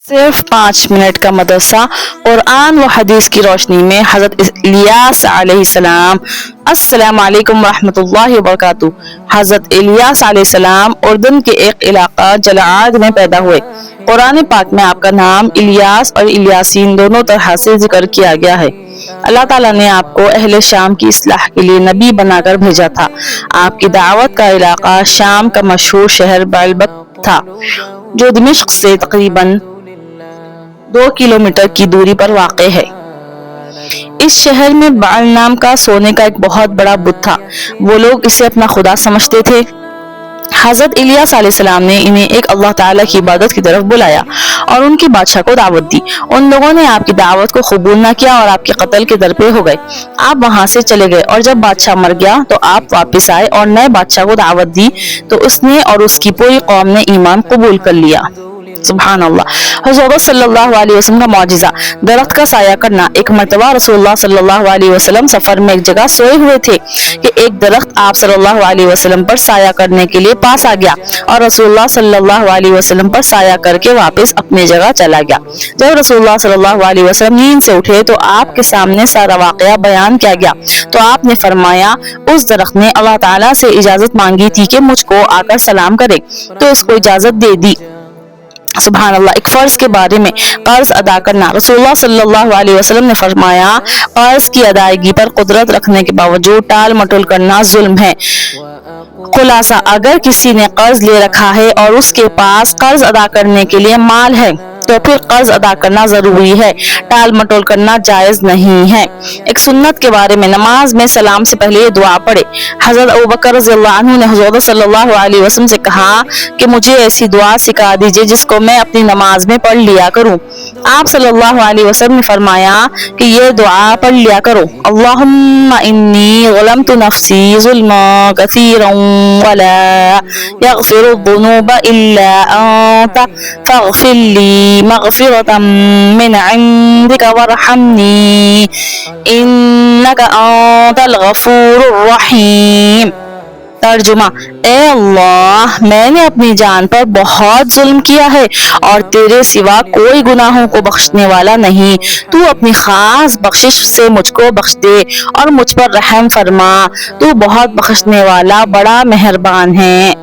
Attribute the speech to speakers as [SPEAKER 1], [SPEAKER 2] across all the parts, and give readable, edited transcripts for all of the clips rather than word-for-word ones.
[SPEAKER 1] صرف 5 منٹ کا مدرسہ قرآن و حدیث کی روشنی میں حضرت الیاس علیہ السلام۔ السلام علیکم ورحمۃ اللہ وبرکاتہ۔ حضرت الیاس علیہ السلام اردن کے ایک علاقہ جلعاد میں پیدا ہوئے۔ قرآن پاک میں آپ کا نام الیاس اور الیاسین دونوں طرح سے ذکر کیا گیا ہے۔ اللہ تعالیٰ نے آپ کو اہل شام کی اصلاح کے لیے نبی بنا کر بھیجا تھا۔ آپ کی دعوت کا علاقہ شام کا مشہور شہر بعلبک تھا، جو دمشق سے تقریباً 2 کلومیٹر کی دوری پر واقع ہے۔ اس شہر میں بعل نام کا سونے کا ایک بہت بڑا بت تھا۔ وہ لوگ اسے اپنا خدا سمجھتے تھے۔ حضرت الیاس علیہ السلام نے انہیں ایک اللہ تعالیٰ کی عبادت کی طرف بلایا اور ان کی بادشاہ کو دعوت دی۔ ان لوگوں نے آپ کی دعوت کو قبول نہ کیا اور آپ کے قتل کے در پہ ہو گئے۔ آپ وہاں سے چلے گئے اور جب بادشاہ مر گیا تو آپ واپس آئے اور نئے بادشاہ کو دعوت دی تو اس نے اور اس کی پوری قوم نے ایمان قبول کر لیا۔ سبحان اللہ۔ حضور صلی اللہ علیہ وسلم کا معجزہ، درخت کا سایہ کرنا۔ ایک مرتبہ رسول اللہ صلی اللہ علیہ وسلم سفر میں ایک جگہ سوئے ہوئے تھے کہ ایک درخت آپ صلی اللہ علیہ وسلم پر سایہ کرنے کے لیے پاس آ گیا اور رسول اللہ صلی اللہ علیہ وسلم پر سایہ کر کے واپس اپنی جگہ چلا گیا۔ جب رسول اللہ صلی اللہ علیہ وسلم نیند سے اٹھے تو آپ کے سامنے سارا واقعہ بیان کیا گیا تو آپ نے فرمایا، اس درخت نے اللہ تعالیٰ سے اجازت مانگی تھی کہ مجھ کو آ کر سلام کرے تو اس کو اجازت دے دی۔ سبحان اللہ۔ ایک فرض کے بارے میں قرض ادا کرنا۔ رسول اللہ صلی اللہ علیہ وسلم نے فرمایا، قرض کی ادائیگی پر قدرت رکھنے کے باوجود ٹال مٹول کرنا ظلم ہے۔ خلاصہ، اگر کسی نے قرض لے رکھا ہے اور اس کے پاس قرض ادا کرنے کے لیے مال ہے تو پھر قرض ادا کرنا ضروری ہے، ٹال مٹول کرنا جائز نہیں ہے۔ ایک سنت کے بارے میں، نماز میں سلام سے پہلے یہ دعا پڑھے۔ حضرت ابوبکر رضی اللہ عنہ نے حضور صلی اللہ علیہ وسلم سے کہا کہ مجھے ایسی دعا سکھا دیجئے جس کو میں اپنی نماز میں پڑھ لیا کروں۔ آپ صلی اللہ علیہ وسلم نے فرمایا کہ یہ دعا پڑھ لیا کرو، اللہم انی ظلمت نفسی ظلما کثیرا ولا یغفر الذنوب الا انت فاغفر لی مغفرة من عندك وارحمنی انک انت الغفور الرحیم۔ ترجمہ، اے اللہ، میں نے اپنی جان پر بہت ظلم کیا ہے اور تیرے سوا کوئی گناہوں کو بخشنے والا نہیں۔ تو اپنی خاص بخشش سے مجھ کو بخش دے اور مجھ پر رحم فرما، تو بہت بخشنے والا بڑا مہربان ہے۔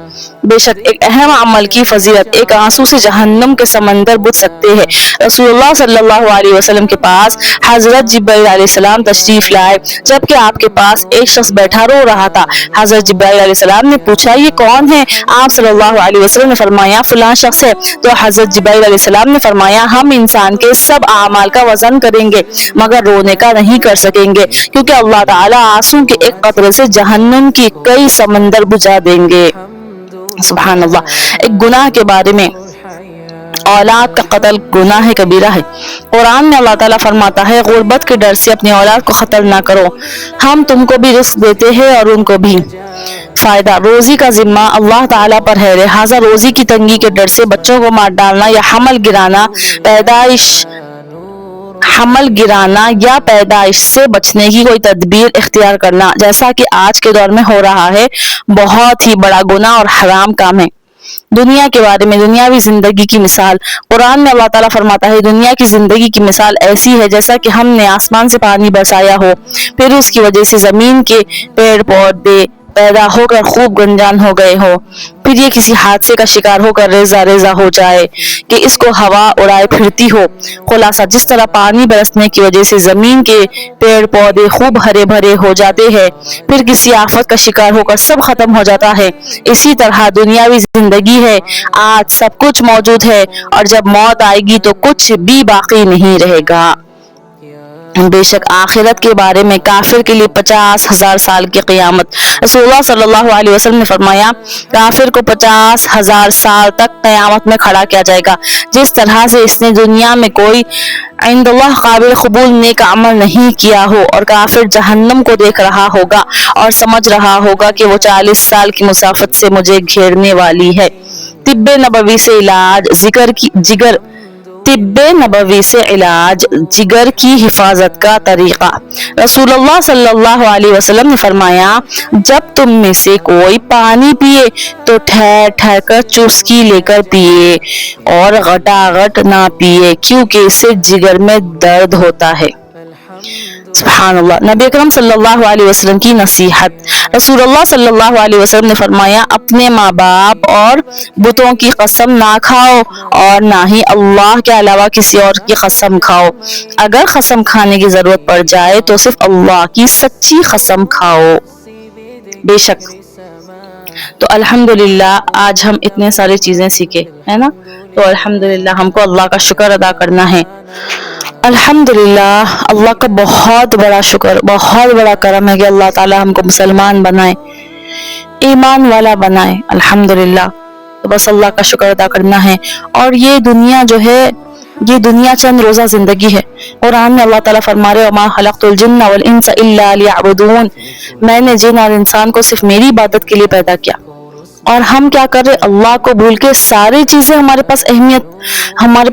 [SPEAKER 1] بے شک ایک اہم عمل کی فضیلت، ایک آنسو سے جہنم کے سمندر بجھ سکتے ہیں۔ رسول اللہ صلی اللہ علیہ وسلم کے پاس حضرت جبرائیل علیہ السلام تشریف لائے جبکہ آپ کے پاس ایک شخص بیٹھا رو رہا تھا۔ حضرت جبرائیل علیہ السلام نے پوچھا، یہ کون ہے؟ آپ صلی اللہ علیہ وسلم نے فرمایا، فلاں شخص ہے۔ تو حضرت جبرائیل علیہ السلام نے فرمایا، ہم انسان کے سب اعمال کا وزن کریں گے مگر رونے کا نہیں کر سکیں گے، کیونکہ اللہ تعالیٰ آنسو کے ایک قطرے سے جہنم کی کئی سمندر بجھا دیں گے۔ سبحان اللہ۔ ایک گناہ کے بارے میں، اولاد کا قتل گناہ کبیرہ ہے۔ قرآن میں اللہ تعالیٰ فرماتا ہے، غربت کے ڈر سے اپنی اولاد کو قتل نہ کرو، ہم تم کو بھی رزق دیتے ہیں اور ان کو بھی۔ فائدہ، روزی کا ذمہ اللہ تعالیٰ پر ہے، لہٰذا روزی کی تنگی کے ڈر سے بچوں کو مار ڈالنا یا حمل گرانا یا پیدائش سے بچنے کی کوئی تدبیر اختیار کرنا، جیسا کہ آج کے دور میں ہو رہا ہے، بہت ہی بڑا گناہ اور حرام کام ہے۔ دنیا کے بارے میں، دنیاوی زندگی کی مثال۔ قرآن میں اللہ تعالیٰ فرماتا ہے، دنیا کی زندگی کی مثال ایسی ہے جیسا کہ ہم نے آسمان سے پانی برسایا ہو، پھر اس کی وجہ سے زمین کے پیڑ پودے پیدا ہو کر خوب گنجان ہو گئے ہو، پھر یہ کسی حادثے کا شکار ہو کر ریزہ ریزہ ہو جائے کہ اس کو ہوا اڑائے پھرتی ہو۔ خلاصہ، جس طرح پانی برسنے کی وجہ سے زمین کے پیڑ پودے خوب ہرے بھرے ہو جاتے ہیں، پھر کسی آفت کا شکار ہو کر سب ختم ہو جاتا ہے، اسی طرح دنیاوی زندگی ہے۔ آج سب کچھ موجود ہے اور جب موت آئے گی تو کچھ بھی باقی نہیں رہے گا۔ بے شک آخرت کے بارے میں، کافر کے لیے 50,000 سال کی قیامت۔ رسول اللہ صلی اللہ علیہ وسلم نے فرمایا، کافر کو 50,000 سال تک قیامت میں کھڑا کیا جائے گا، جس طرح سے اس نے دنیا میں کوئی عند اللہ قابل قبول نیک عمل نہیں کیا ہو، اور کافر جہنم کو دیکھ رہا ہوگا اور سمجھ رہا ہوگا کہ وہ 40 سال کی مسافت سے مجھے گھیرنے والی ہے۔ طب نبوی سے علاج، طب نبوی سے علاج، جگر کی حفاظت کا طریقہ۔ رسول اللہ صلی اللہ علیہ وسلم نے فرمایا جب تم میں سے کوئی پانی پیے تو ٹھہر ٹھہر کر چسکی لے کر پیے اور غٹاغٹ نہ پیے کیونکہ اس سے جگر میں درد ہوتا ہے۔ سبحان اللہ۔ نبی اکرم صلی اللہ علیہ وسلم کی نصیحت۔ رسول اللہ صلی اللہ علیہ وسلم نے فرمایا اپنے ماں باپ اور بتوں کی قسم نہ کھاؤ اور نہ ہی اللہ کے علاوہ کسی اور کی قسم کھاؤ۔ اگر قسم کھانے کی ضرورت پڑ جائے تو صرف اللہ کی سچی قسم کھاؤ۔ بے شک تو الحمدللہ آج ہم اتنے سارے چیزیں سیکھے ہے نا، تو الحمدللہ ہم کو اللہ کا شکر ادا کرنا ہے۔ الحمدللہ اللہ کا بہت بڑا شکر، بہت بڑا کرم ہے کہ اللہ تعالی ہم کو مسلمان بنائے، ایمان والا بنائے۔ الحمدللہ تو بس اللہ کا شکر ادا کرنا ہے۔ اور یہ دنیا جو ہے، یہ دنیا چند روزہ زندگی ہے۔ قرآن میں اللہ تعالیٰ فرما رہے وَمَا خَلَقْتُ الْجِنَّ وَالْإِنسَ إِلَّا لِيَعْبُدُونَ، میں نے جن اور انسان کو صرف میری عبادت کے لیے پیدا کیا۔ اور ہم کیا کر رہے، اللہ کو بھول کے ساری چیزیں ہمارے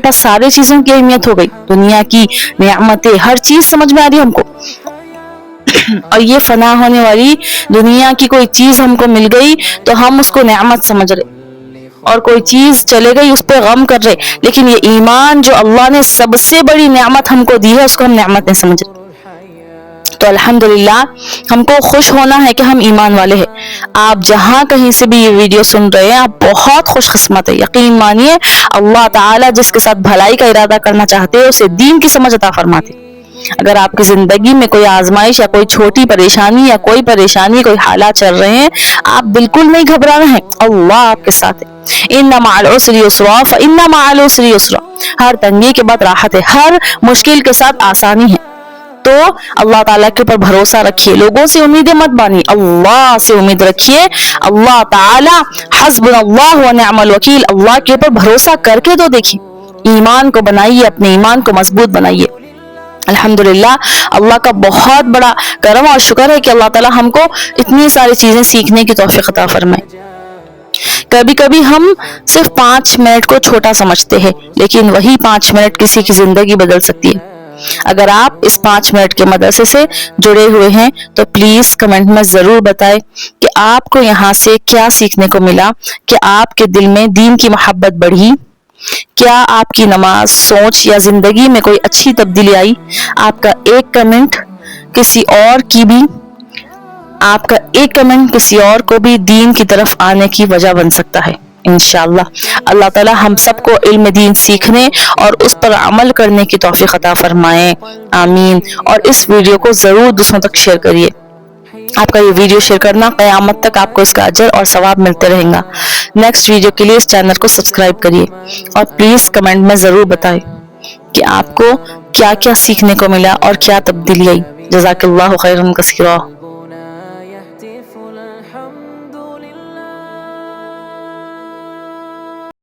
[SPEAKER 1] پاس ساری چیزوں کی اہمیت ہو گئی، دنیا کی نعمتیں، ہر چیز سمجھ میں آ رہی ہے ہم کو۔ اور یہ فنا ہونے والی دنیا کی کوئی چیز ہم کو مل گئی تو ہم اس کو نعمت سمجھ رہے، اور کوئی چیز چلے گئی اس پہ غم کر رہے، لیکن یہ ایمان جو اللہ نے سب سے بڑی نعمت ہم کو دی ہے اس کو ہم نعمت نہیں سمجھ رہے۔ تو الحمدللہ ہم کو خوش ہونا ہے کہ ہم ایمان والے ہیں۔ آپ جہاں کہیں سے بھی یہ ویڈیو سن رہے ہیں آپ بہت خوش قسمت ہے، یقین مانیے اللہ تعالیٰ جس کے ساتھ بھلائی کا ارادہ کرنا چاہتے ہیں اسے دین کی سمجھ عطا فرماتے۔ اگر آپ کی زندگی میں کوئی آزمائش یا کوئی چھوٹی پریشانی یا کوئی پریشانی، کوئی حالات چل رہے ہیں، آپ بالکل نہیں گھبرانا ہے، اللہ آپ کے ساتھ ہے۔ ان مع العسر یسرا فان مع العسر یسرا، ہر تنگی کے بعد راحت ہے، ہر مشکل کے ساتھ آسانی ہے۔ تو اللہ تعالیٰ کے اوپر بھروسہ رکھیے، لوگوں سے امیدیں مت بانیے، اللہ سے امید رکھیے۔ اللہ تعالیٰ حسبنا اللہ ونعم الوکیل، اللہ کے اوپر بھروسہ کر کے تو دیکھیے، ایمان کو بنائیے، اپنے ایمان کو مضبوط بنائیے۔ الحمدللہ اللہ کا بہت بڑا کرم اور شکر ہے کہ اللہ تعالیٰ ہم کو اتنی ساری چیزیں سیکھنے کی توفیق عطا فرمائے۔ کبھی کبھی ہم صرف 5 منٹ کو چھوٹا سمجھتے ہیں، لیکن وہی 5 منٹ کسی کی زندگی بدل سکتی ہے۔ اگر آپ اس 5 منٹ کے مدرسے سے جڑے ہوئے ہیں تو پلیز کمنٹ میں ضرور بتائیں کہ آپ کو یہاں سے کیا سیکھنے کو ملا، کہ آپ کے دل میں دین کی محبت بڑھی، کیا آپ کی نماز، سوچ یا زندگی میں کوئی اچھی تبدیلی آئی۔ آپ کا ایک کمنٹ کسی اور کو بھی دین کی طرف آنے کی وجہ بن سکتا ہے انشاءاللہ۔ اللہ تعالی ہم سب کو علم دین سیکھنے اور اس پر عمل کرنے کی توفیق عطا فرمائے، آمین۔ اور اس ویڈیو کو ضرور دوسروں تک شیئر کریے، آپ کا یہ ویڈیو شیئر کرنا قیامت تک آپ کو اس کا اجر اور ثواب ملتے رہیں گا۔ نیکسٹ ویڈیو کے لیے اس چینل کو سبسکرائب کریے اور پلیز کمنٹ میں ضرور بتائیں کہ آپ کو کیا کیا سیکھنے کو ملا اور کیا تبدیلی آئی۔ جزاک اللہ خیرا کثیرا۔